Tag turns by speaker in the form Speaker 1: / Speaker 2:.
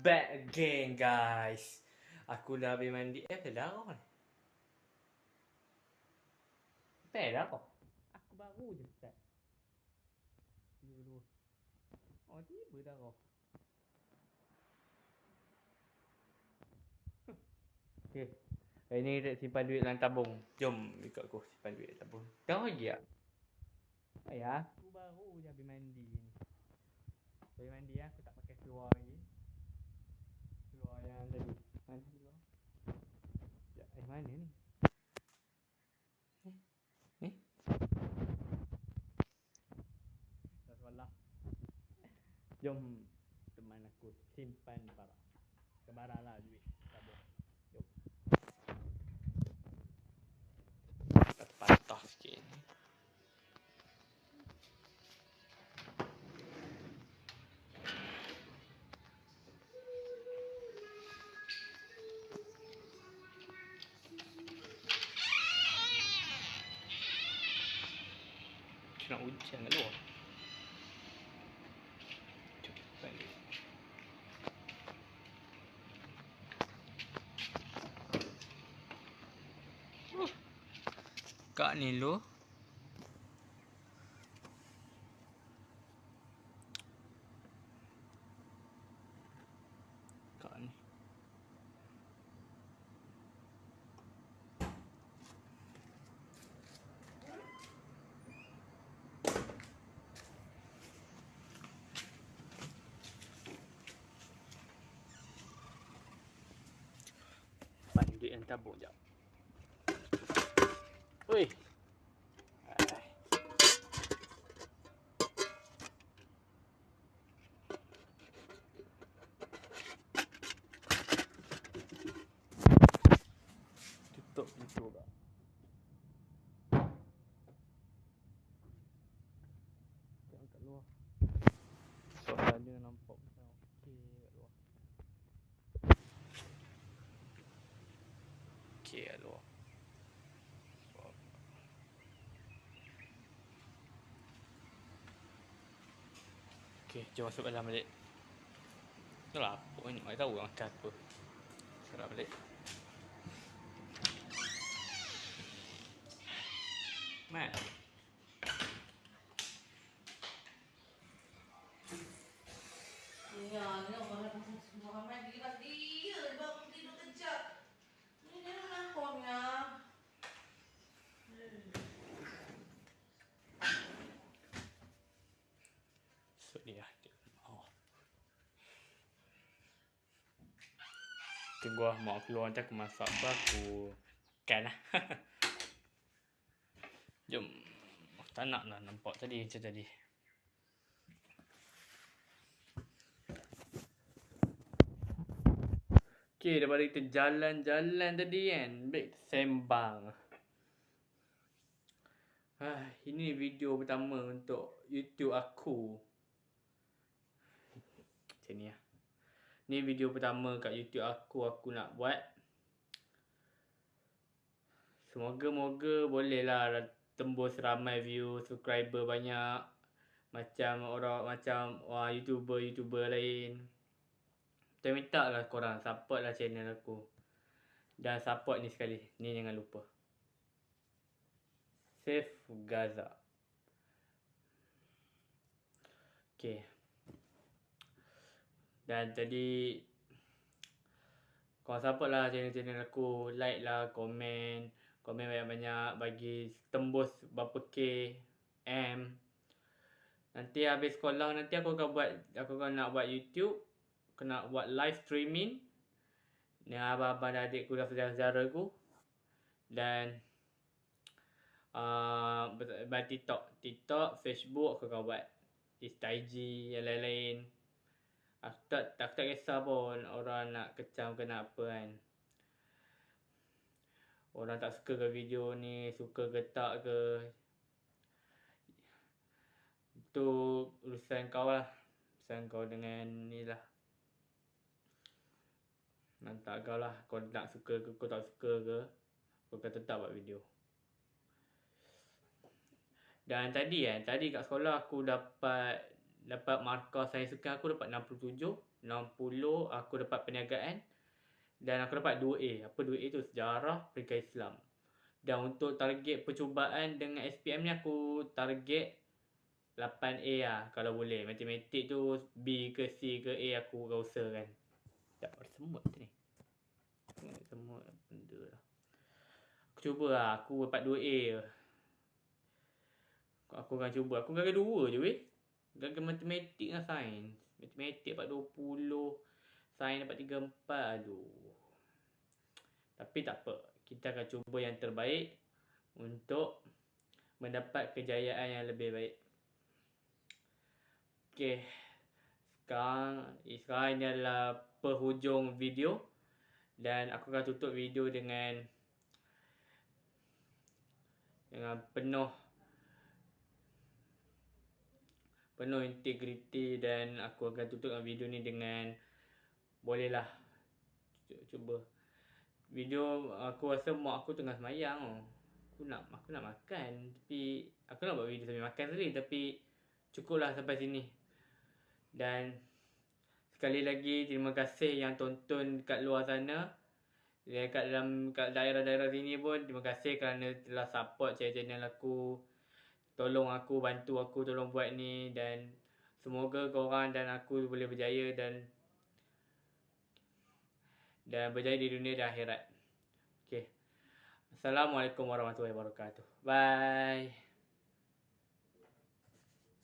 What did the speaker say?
Speaker 1: back again guys. Aku dah habis mandi. Dah kau kan? Dah kau? Aku baru je start. Dulu. Oh tiba dah kau. Okay. Hari ni kita simpan duit dalam tabung. Jom ikut aku simpan duit dalam tabung. Dah lagi tak? Ya, aku baru je habis mandi ni. Habis mandi aku tak pakai seluar lagi. Seluar yang tadi. Mana seluar? Sekejap, mana ni? Ni? Dah sekolah. Jom teman aku simpan barang. Barang lah duit tabung. Jom. Patah sikit ni. Nak hujan kat luar. Cepat ni. Kak ni lu. Kak ni. Duit yang tabung jap. Oi. Tutup pintu kak. Tengok kat luar. Suasana nampak macam okey kat luar. Okey kat luar. Okey, jom masuk dalam balik. Dah lapar ni, tak tahu makan apa. Serap balik. Mat.
Speaker 2: Ya, ni orang mandi kat dia bangun tidur kejap. Ni dia nak lakonnya.
Speaker 1: So dia. Oh. Tunggu lah mak keluar nanti aku masak apa aku makan lah. Jom. Tak nak lah nampak tadi macam tadi. Okay, daripada kita jalan-jalan tadi kan, baik sembang. Ini video pertama untuk YouTube aku. Macam ni lah. Ni video pertama kat YouTube aku nak buat. Semoga-moga boleh lah tembus ramai view, subscriber banyak. Macam YouTuber lain. Saya minta lah korang support lah channel aku. Dan support ni sekali. Ni jangan lupa. Save Gaza. Okay. Dan tadi korang support lah channel aku. Like lah, komen. Komen banyak-banyak. Bagi tembus berapa K M. Nanti habis sekolah nanti aku akan nak buat YouTube. Aku nak buat live streaming dengan abang-abang dan adikku dan saudara-saudara aku. Dan TikTok, Facebook aku akan buat. IG yang lain-lain. Aku tak kisah pun orang nak kecam ke nak apa kan. Orang tak suka ke video ni, suka ke tak ke. Itu urusan kau lah. Urusan kau dengan ni lah. Nanti kau lah. Kau nak suka ke, kau tak suka ke. Kau akan tetap buat video. Dan tadi kat sekolah aku dapat markah sains sukan aku dapat 67. 60 aku dapat perniagaan dan aku dapat 2A. Apa 2A tu? Sejarah Pendidikan Islam. Dan untuk target percubaan dengan SPM ni aku target 8A lah kalau boleh. Matematik tu B ke C ke A aku akan usahakan. Tak ada semut ni. Semut benda lah. Aku cuba lah. Aku dapat 2A je. Aku akan cuba. Aku gagal 2 je weh. Gagal matematik dengan sains. Matematik dapat 20. Sains dapat 34. Aduh. Tapi tak apa. Kita akan cuba yang terbaik untuk mendapat kejayaan yang lebih baik. Okey. Sekarang ini adalah penghujung video. Dan aku akan tutup video dengan penuh integriti. Dan aku akan tutup video ni dengan bolehlah cuba. Video aku rasa mak aku tengah semayang. Aku nak makan. Tapi aku nak buat video sambil makan tadi. Tapi cukuplah sampai sini. Dan sekali lagi terima kasih yang tonton kat luar sana. Kat daerah-daerah sini pun terima kasih kerana telah support channel aku. Tolong aku, bantu aku, tolong buat ni. Dan semoga korang dan aku boleh berjaya dan berjaya di dunia dan akhirat. Okay. Assalamualaikum warahmatullahi wabarakatuh. Bye.